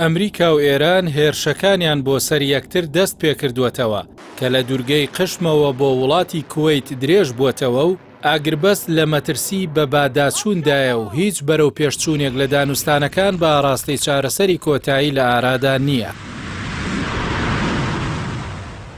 ئەمریکا و ئێران هێرشەکانیان بۆ سەر یەکتر دەست پێکردووەتەوە کە لە دوورگەی قشمەوە بۆ وڵاتی کوێیت درێژ بووەتەوە و ئاگربەست لە مەترسی بە باداچووندایە و هیچ بەرەو پێشچوونێک لە دانوستانەکان بە ئاڕاستەی چارەسەری کۆتایی لە ئارادا نییە.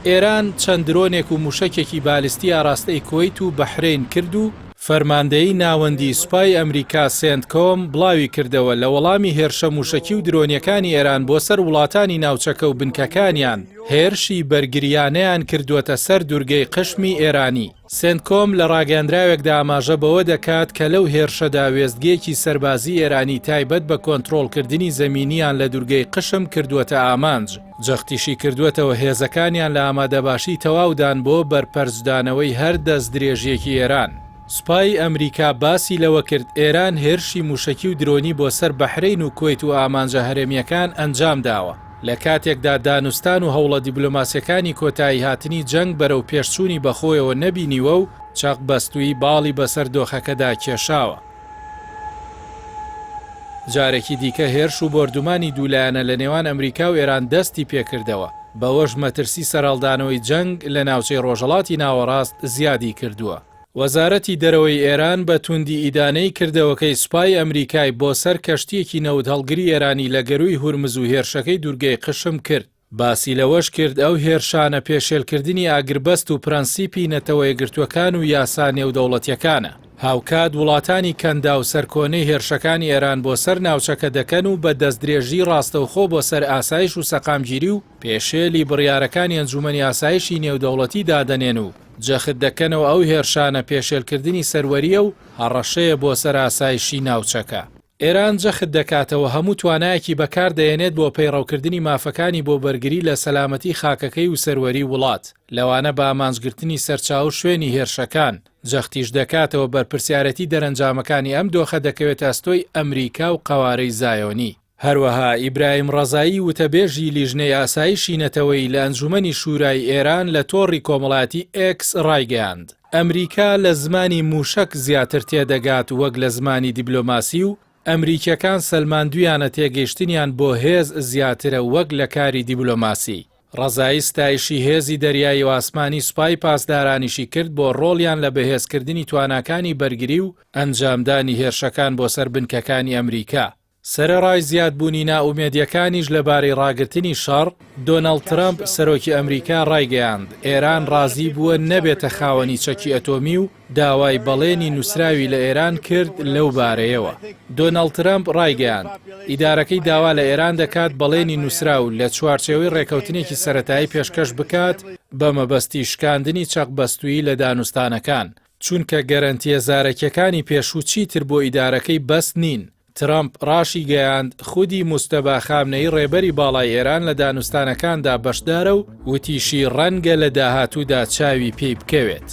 ئێران چەند درۆنێک و موشەکێکی بالیستی ئاراستەی کوێیت و بەحرین کرد و فەرماندەیی ناوەندی سوپای ئەمریکا سێنتکۆم بڵاوی کردەوە لە وەڵامی هێرشە موشەکی و درۆنیەکانی ئێران بۆ سەر وڵاتانی ناوچەکە و بنکەکانیان هێرشی بەرگریانەیان کردووەتە سەر دوورگەی قشمی ئێرانی. سێنتکۆم لە ڕاگەندراوێکدا ئاماژە بەوە دەکات کە لەو هێرشەدا وێستگەیەکی سەربازی ئێرانی تایبەت بە کۆنتڕۆڵکردنی زەمینیان لە دوورگەی قشم کردووەتە ئامانج. جەختیشی کردووەتەوە هێزەکانیان لە ئامادەباشی تەواودان بۆ بەرپەرزدانەوەی هەر دەست درێژیەکی ئێران. سوپای ئەمریکا باسی لەوە کرد ئێران هێرشی موشەکی و درۆنی بۆ سەر بەحرین و کوێیت و ئامانجە هەرێمیەکان ئەنجام داوە. لە کاتێکدا دانوستان و هەوڵە دیبلۆماسیەکانی کۆتایی هاتنی جەنگ بەرەو پێشچوونی بەخۆیەوە نەبینیوە و چاق بەستووی باڵی بەسەر دۆخەکەدا کێشاوە. جارێکی دیکە هێرش و بۆردومانی دوولایەنە لە نێوان ئەمریکا و ئێران دەستی پێکردەوە. بەوەش مەترسی سەرهەڵدانەوەی جەنگ لە ناوچەی ڕۆژهەڵاتی ناوەڕاست زیادی کردووە. وەزارەتی دەرەوەی ئێران بە توندی ئیدانەی کردەوەکەی سوپای ئەمریکای بۆ سەر کەشتیەکی نەوت هەڵگری ئێرانی لە گەروی هورمز و هێرشەکەی دوورگەی قشم کرد. باسی لەوەش کرد ئەو هێرشانە پێشێلکردنی ئاگربەست و پرەنسیپی نەتەوە یەکگرتووەکان و یاسا نێودەوڵەتیەکانە. هاوکات وڵاتانی کەندا و سەرکۆنەی هێرشەکانی ئێران بۆ سەر ناوچەکە دەکەن و بە دەستدرێژی ڕاستەوخۆ بۆ سەر ئاسایش و سەقامگیری و پێشێلی بڕیارەکانی ئەنجومەنی ئاسایشی نێودەوڵەتی دادەنێن و جەخت دەکەنەوە ئەو هێرشانە پێشێلکردنی سەروەریە و هەڕەشەیە بۆ سەر ئاسایشی ناوچەکە. ئێران جەخت دەکاتەوە هەموو توانایەکی بەکاردەێنێت بۆ پەیڕەوکردنی مافەکانی بۆ بەرگری لە سەلامەتی خاکەکەی و سەروەری وڵات، لەوانە بە ئامانجگرتنی سەرچاو شوێنی هێرشەکان. جەختیش دەکاتەوە بەرپرسیارەتی دەرەنجامەکانی ئەم دۆخە دەکەوێت ئەستۆی ئەمریکا و قەوارەی زایۆنی. هەروەها ئیبراهیم ڕەزایی وتەبێژی لیژنەی ئاسایشی نەتەوەی لە ئەنجومەنی شورای ئێران لە تۆڕی کۆمەڵاتی ئێکس ڕایگەیاند. ئەمریکا لە زمانی موشک زیاتر تێدەگات وەک لە زمانی دیبلۆماسی و ئەمریکیەکان سەلماندویانە تێگەیشتنیان بۆ هێز زیاترە وەک لە کاری دیبلۆماسی. ڕەزایی ستایشی هێزی دەریایی و ئاسمانی سوپای پاسدارانیشی کرد بۆ ڕۆڵیان لە بەهێزکردنی تواناکانی بەرگری و ئەنجامدانی هێرشەکان بۆ سەر بنکەکانی ئەمریکا. سەرەڕای زیادبوونی ناومێدیەکانیش لەبارەی ڕاگرتنی شەڕ، دۆناڵد ترامپ سەرۆکی ئەمریکا ڕایگەیاند ئێران ڕازی بووە نەبێتە خاوەنی چەکی ئەتۆمی و داوای بەڵێنی نووسراوی لە ئێران کرد لەو بارەیەوە. دۆناڵد ترامپ ڕایگەیاند ئیدارەکەی داوا لە ئێران دەکات بەڵێنی نووسراو لە چوارچێوەی ڕێکەوتنێکی سەرەتایی پێشکەش بکات بە مەبەستی شکاندنی چەقبەستووی لە دانوستانەکان، چونکە گەرەنتیە زارەکیەکانی پێشوو چیتر بۆ ئیدارەکەی بەست نین. ترامپ ڕاشی گەیاند خودی موستەبا خامنەی ڕێبەری باڵای ئێران لە دانوستانەکاندا بەشدارە و وتیشی ڕەنگە لە داهاتوودا چاوی پێی بکەوێت.